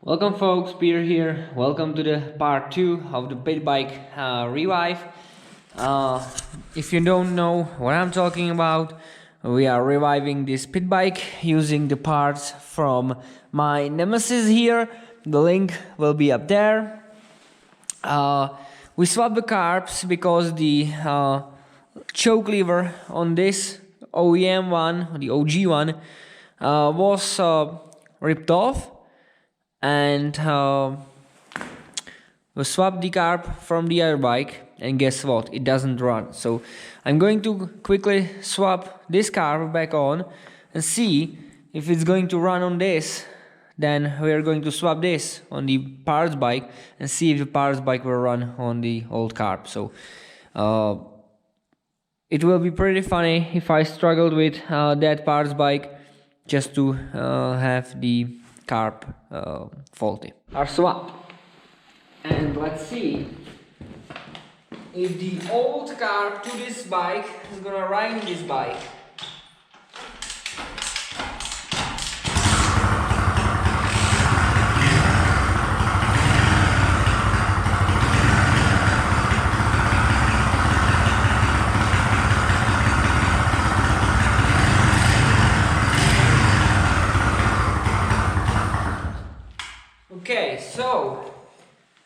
Welcome folks, Peter here. Welcome to the part 2 of the Pitbike Revive. If you don't know what I'm talking about, we are reviving this pit bike using the parts from my Nemesis here. The link will be up there. We swapped the carbs because the choke lever on this OEM one, the OG one, was ripped off, and we swapped the carb from the other bike, and guess what, it doesn't run. So I'm going to quickly swap this carb back on and see if it's going to run on this. Then we are going to swap this on the parts bike and see if the parts bike will run on the old carb. So it will be pretty funny if I struggled with that parts bike just to have the carb faulty. Our swap, and let's see if the old carb to this bike is gonna ride in this bike. Okay, so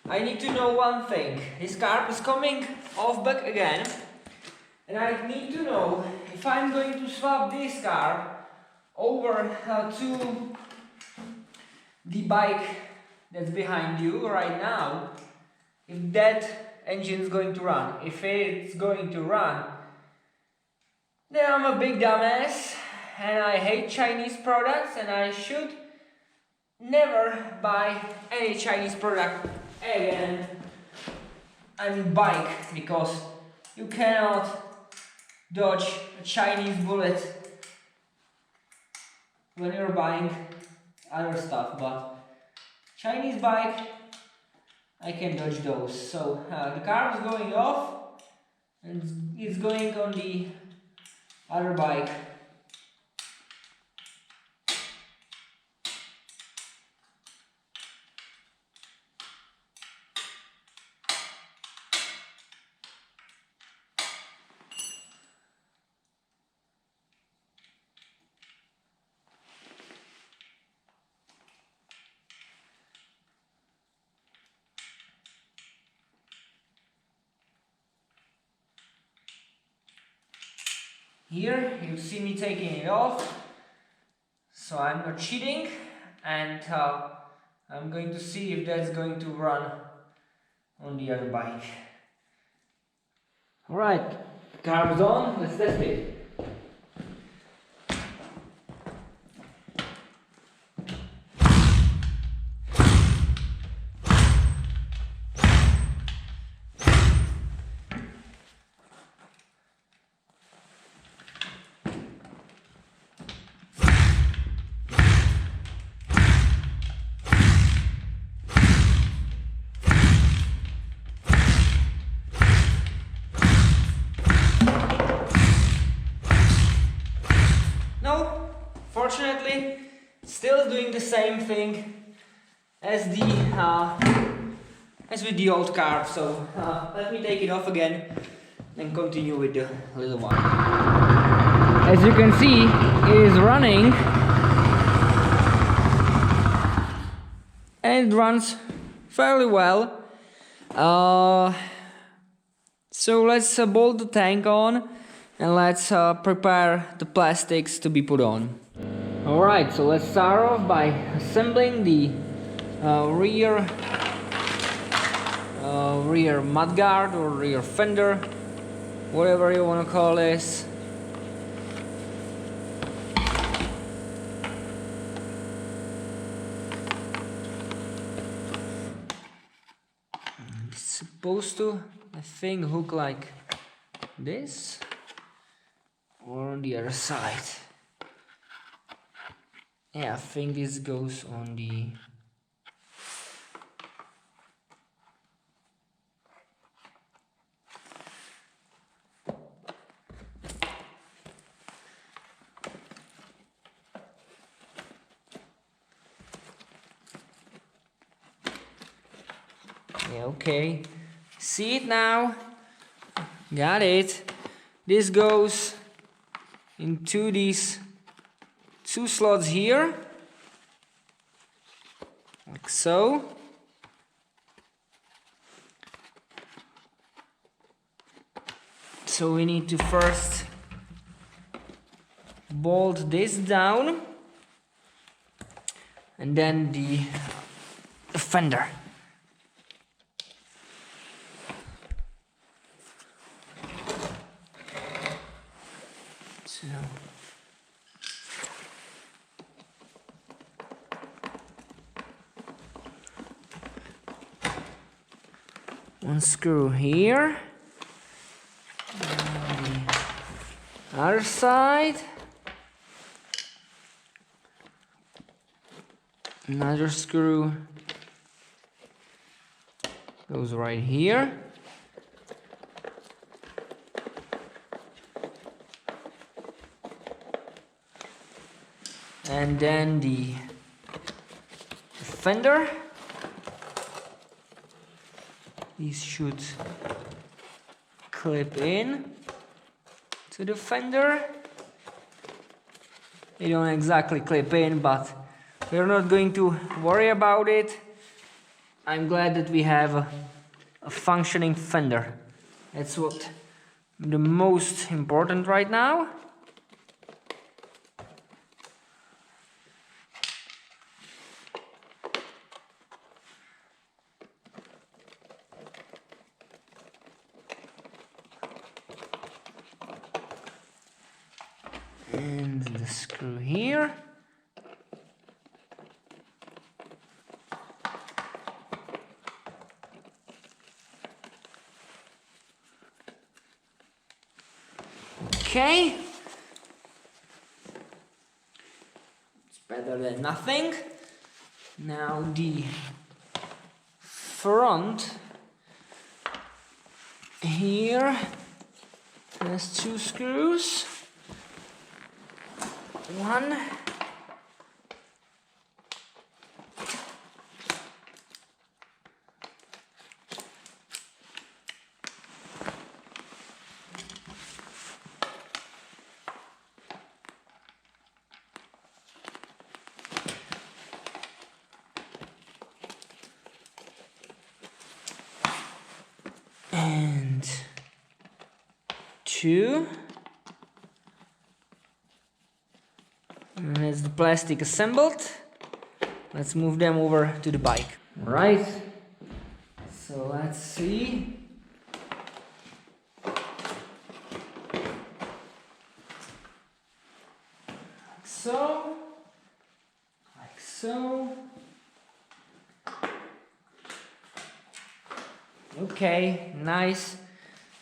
I need to know one thing. This carb is coming off back again, and I need to know if I'm going to swap this carb over to the bike that's behind you right now, if that engine is going to run. If it's going to run, then I'm a big dumbass and I hate Chinese products, and I should never buy any Chinese product again. I mean bike, because you cannot dodge a Chinese bullet when you're buying other stuff, but Chinese bike, I can dodge those. So the carb is going off and it's going on the other bike. Here you see me taking it off, so I'm not cheating, and I'm going to see if that's going to run on the other bike. Alright, carb's on, let's test it. No, fortunately, still doing the same thing as with the old carb. So let me take it off again and continue with the little one. As you can see, it is running, and it runs fairly well. So let's bolt the tank on, and let's prepare the plastics to be put on. Alright, so let's start off by assembling the rear mudguard or rear fender, whatever you want to call this. It's supposed to, I think, hook like this, or on the other side. Yeah, I think this goes on the... Yeah, okay. See it now? Got it. This goes into these 2 slots here. Like so. So we need to first bolt this down. And then the fender. So one screw here, and the other side, another screw goes right here. And then the fender. These should clip in to the fender. They don't exactly clip in, but we're not going to worry about it. I'm glad that we have a functioning fender. That's what the most important right now. And the screw here. Okay. It's better than nothing. Now the front here has 2 screws. One. And 2. And there's the plastic assembled. Let's move them over to the bike. Right. So let's see. Like so. Like so. Okay, nice.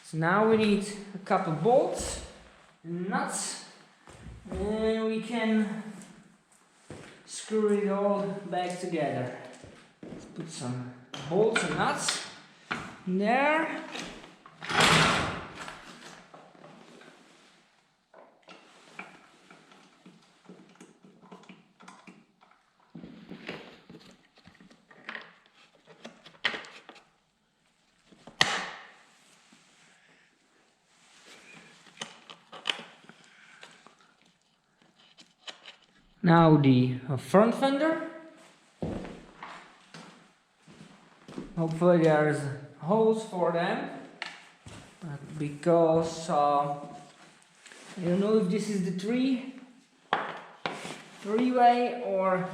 So now we need a couple bolts and nuts. And we can screw it all back together. Let's put some bolts and nuts in there. Now the front fender. Hopefully there's holes for them, because I don't know if this is the three-way or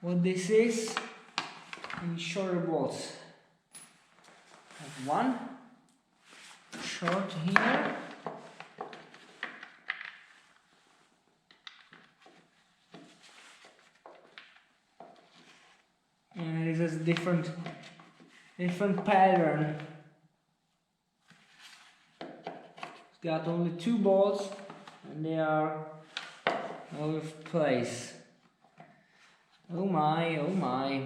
what this is. And shorter bolts. Have one short here. And it is a different pattern. It's got only 2 bolts and they are all over place. Oh my, oh my.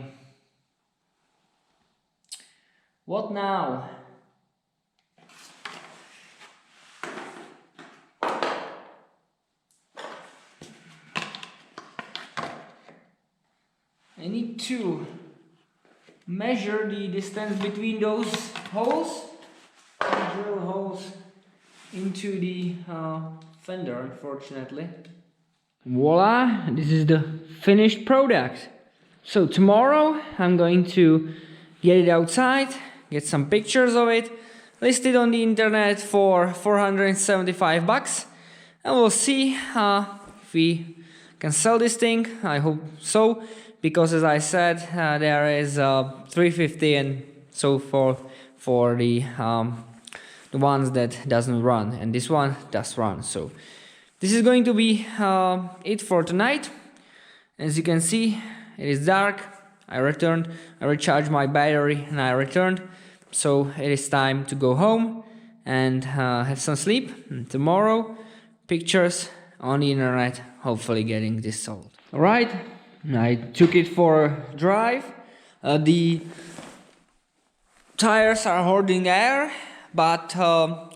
What now? I need 2 measure the distance between those holes and drill holes into the fender, unfortunately. Voila, this is the finished product. So tomorrow I'm going to get it outside, get some pictures of it, list it on the internet for 475 bucks, and we'll see if we can sell this thing. I hope so, because as I said, there is 350 and so forth for the ones that doesn't run, and this one does run. So this is going to be it for tonight. As you can see, it is dark. I returned, I recharged my battery and I returned. So it is time to go home and have some sleep. And tomorrow, pictures on the internet, hopefully getting this sold. Alright, I took it for a drive. The tires are holding air, but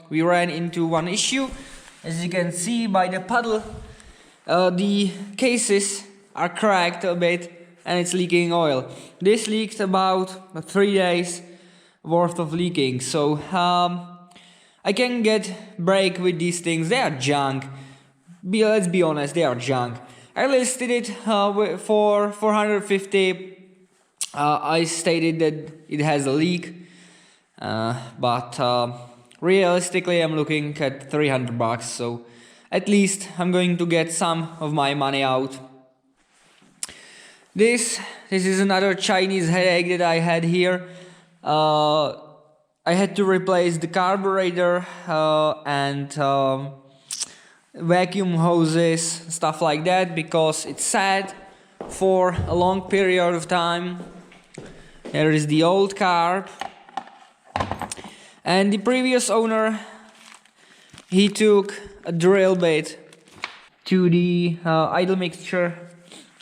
we ran into one issue. As you can see by the puddle, the cases are cracked a bit and it's leaking oil. This leaked about 3 days worth of leaking, so I can get brake with these things. They are junk. Let's be honest, they are junk. I listed it for 450. I stated that it has a leak, but realistically I'm looking at 300 bucks, so at least I'm going to get some of my money out. This is another Chinese headache that I had here. I had to replace the carburetor and vacuum hoses, stuff like that, because it sat for a long period of time. There is the old carb. And the previous owner, he took a drill bit to the idle mixture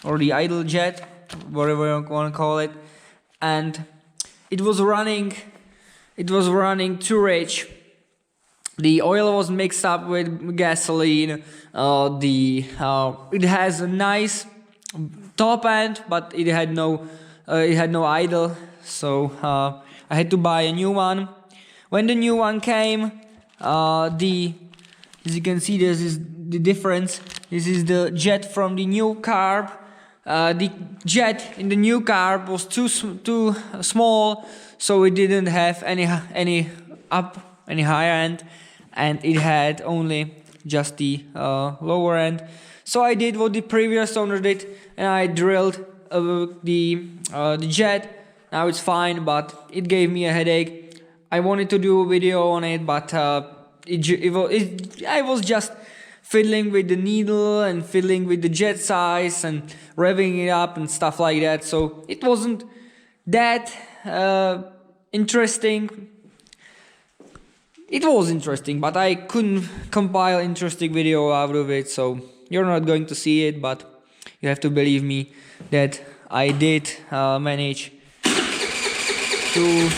or the idle jet, whatever you want to call it, and it was running too rich. The oil was mixed up with gasoline. It has a nice top end, but it had no idle, so I had to buy a new one. When the new one came, as you can see, this is the difference. This is the jet from the new carb. The jet in the new carb was too small, so it didn't have any higher end, and it had only just the lower end. So I did what the previous owner did, and I drilled the jet. Now it's fine, but it gave me a headache. I wanted to do a video on it, but I was just fiddling with the needle and fiddling with the jet size and revving it up and stuff like that. So it wasn't that interesting. It was interesting, but I couldn't compile interesting video out of it. So you're not going to see it, but you have to believe me that I did manage to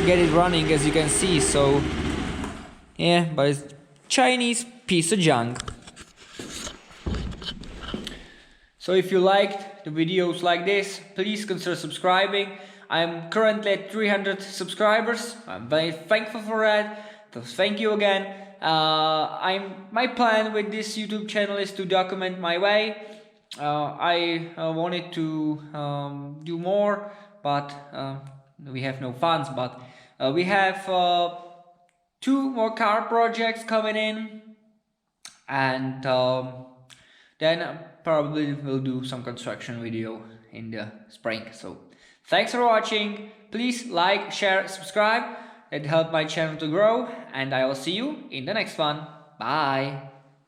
get it running, as you can see. So yeah, but it's Chinese piece of junk. So if you liked the videos like this, please consider subscribing. I'm currently at 300 subscribers. I'm very thankful for that. So thank you again. My plan with this YouTube channel is to document my way. I wanted to do more, but we have no funds. But we have 2 more car projects coming in, and then probably we'll do some construction video in the spring. So thanks for watching. Please like, share, subscribe. It helps my channel to grow, and I will see you in the next one. Bye.